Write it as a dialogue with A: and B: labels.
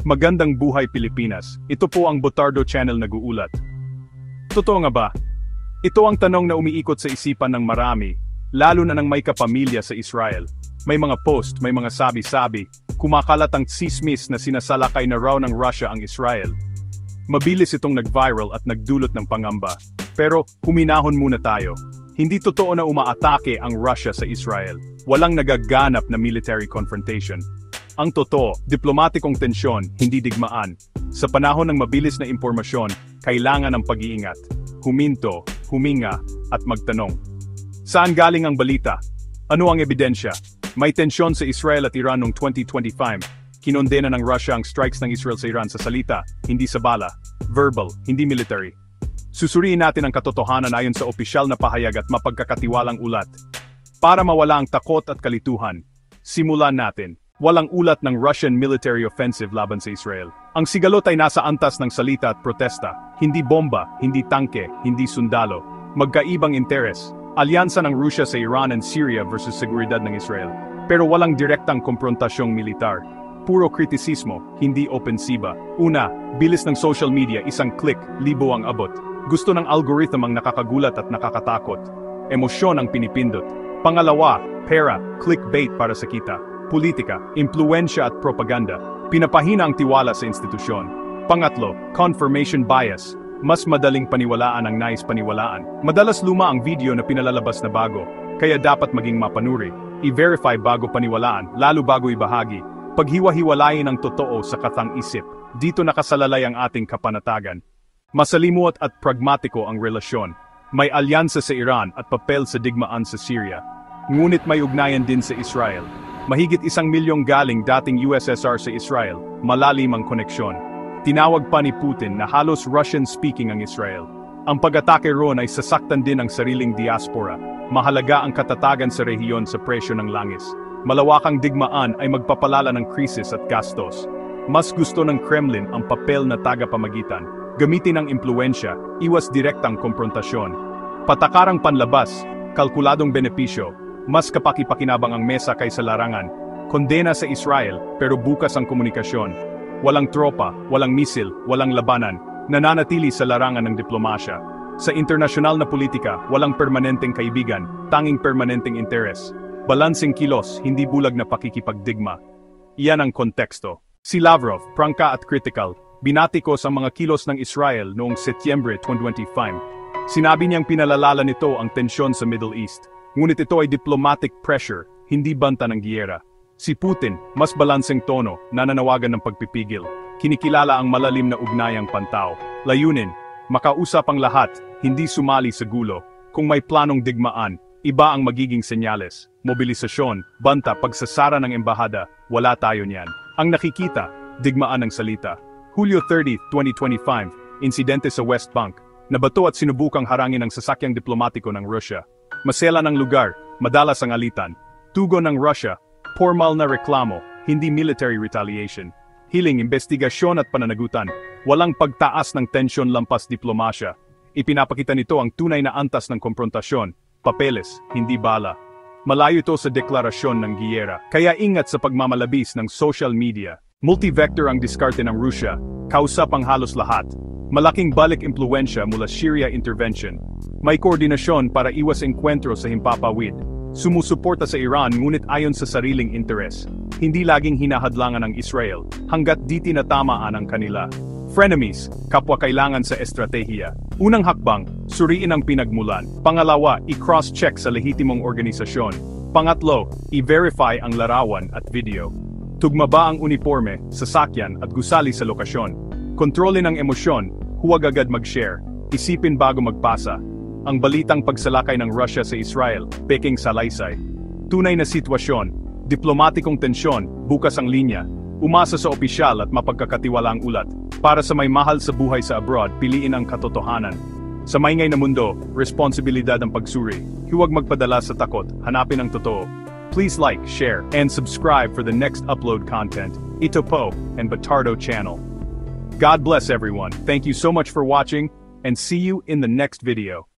A: Magandang buhay Pilipinas, ito po ang Botardo Channel nag-uulat. Totoo nga ba? Ito ang tanong na umiikot sa isipan ng marami, lalo na ng may kapamilya sa Israel. May mga post, may mga sabi-sabi, kumakalat ang tsismis na sinasalakay na raw ng Russia ang Israel. Mabilis itong nag-viral at nagdulot ng pangamba. Pero huminahon muna tayo. Hindi totoo na umaatake ang Russia sa Israel. Walang nagaganap na military confrontation. Ang totoo, diplomatikong tensyon, hindi digmaan. Sa panahon ng mabilis na impormasyon, kailangan ng pag-iingat. Huminto, huminga, at magtanong. Saan galing ang balita? Ano ang ebidensya? May tensyon sa Israel at Iran noong 2025. Kinondena ng Russia ang strikes ng Israel sa Iran sa salita, hindi sa bala. Verbal, hindi military. Susuriin natin ang katotohanan ayon sa opisyal na pahayag at mapagkakatiwalang ulat. Para mawala ang takot at kalituhan, simulan natin. Walang ulat ng Russian military offensive laban sa Israel. Ang sigalot ay nasa antas ng salita at protesta. Hindi bomba, hindi tangke, hindi sundalo. Magkaibang interes. Alyansa ng Russia sa Iran and Syria versus seguridad ng Israel. Pero walang direktang komprontasyong militar. Puro kritisismo, hindi opensiba. Una, bilis ng social media, isang click, libo ang abot. Gusto ng algorithm ang nakakagulat at nakakatakot. Emosyon ang pinipindot. Pangalawa, pera, clickbait para sa kita. Politika, impluensya at propaganda. Pinapahina ang tiwala sa institusyon. Pangatlo, confirmation bias. Mas madaling paniwalaan ang nais paniwalaan. Madalas luma ang video na pinalalabas na bago, kaya dapat maging mapanuri. I-verify bago paniwalaan, lalo bago ibahagi. Paghiwa-hiwalayin ang totoo sa katang-isip. Dito nakasalalay ang ating kapanatagan. Masalimuot at pragmatiko ang relasyon. May alyansa sa Iran at papel sa digmaan sa Syria. Ngunit may ugnayan din sa Israel. Mahigit 1 milyong galing dating USSR sa Israel, malalim ang koneksyon. Tinawag pa ni Putin na halos Russian-speaking ang Israel. Ang pag-atake roon ay sasaktan din ang sariling diaspora. Mahalaga ang katatagan sa rehiyon sa presyo ng langis. Malawakang digmaan ay magpapalala ng krisis at gastos. Mas gusto ng Kremlin ang papel na tagapamagitan. Gamitin ang impluensya, iwas direktang komprontasyon. Patakarang panlabas, kalkuladong benepisyo. Mas kapaki-pakinabang ang mesa kaysa larangan. Kondena sa Israel, pero bukas ang komunikasyon. Walang tropa, walang misil, walang labanan. Nananatili sa larangan ng diplomasya. Sa internasyonal na politika, walang permanenteng kaibigan, tanging permanenteng interes. Balansing kilos, hindi bulag na pakikipagdigma. Iyan ang konteksto. Si Lavrov, prangka at critical, binatikos ang mga kilos ng Israel noong Setyembre 2025. Sinabi niyang pinalalala nito ang tensyon sa Middle East. Ngunit ito ay diplomatic pressure, hindi banta ng giyera. Si Putin, mas balanseng tono, nananawagan ng pagpipigil. Kinikilala ang malalim na ugnayang pantao. Layunin, makausap ang lahat, hindi sumali sa gulo. Kung may planong digmaan, iba ang magiging senyales. Mobilisasyon, banta, pagsasara ng embahada, wala tayo niyan. Ang nakikita, digmaan ng salita. Hulyo 30, 2025, insidente sa West Bank. Nabato at sinubukang harangin ang sasakyang diplomatiko ng Russia. Masela ng lugar, madalas ang alitan. Tugon ng Russia, formal na reklamo, hindi military retaliation. Hiling, investigasyon at pananagutan. Walang pagtaas ng tensyon lampas diplomasya. Ipinapakita nito ang tunay na antas ng komprontasyon. Papeles, hindi bala. Malayo ito sa deklarasyon ng giyera. Kaya ingat sa pagmamalabis ng social media. Multi-vector ang diskarte ng Russia, kausap ang halos lahat. Malaking balik impluensya mula Syria intervention. May koordinasyon para iwas enkwentro sa himpapawid. Sumusuporta sa Iran ngunit ayon sa sariling interes. Hindi laging hinahadlangan ng Israel, hanggat di tinatamaan ang kanila. Frenemies, kapwa kailangan sa estratehiya. Unang hakbang, suriin ang pinagmulan. Pangalawa, i-cross-check sa lehitimong organisasyon. Pangatlo, i-verify ang larawan at video. Tugma ba ang uniforme, sasakyan at gusali sa lokasyon? Kontrolin ang emosyon, huwag agad mag-share. Isipin bago magpasa. Ang balitang pagsalakay ng Russia sa Israel, peking salaysay. Tunay na sitwasyon, diplomatikong tensyon, bukas ang linya. Umasa sa opisyal at mapagkakatiwalaang ulat. Para sa may mahal sa buhay sa abroad, piliin ang katotohanan. Sa maingay na mundo, responsibilidad ang pagsuri. Huwag magpadala sa takot, hanapin ang totoo. Please like, share, and subscribe for the next upload content. Ito po, and Botardo Channel. God bless everyone. Thank you so much for watching, and see you in the next video.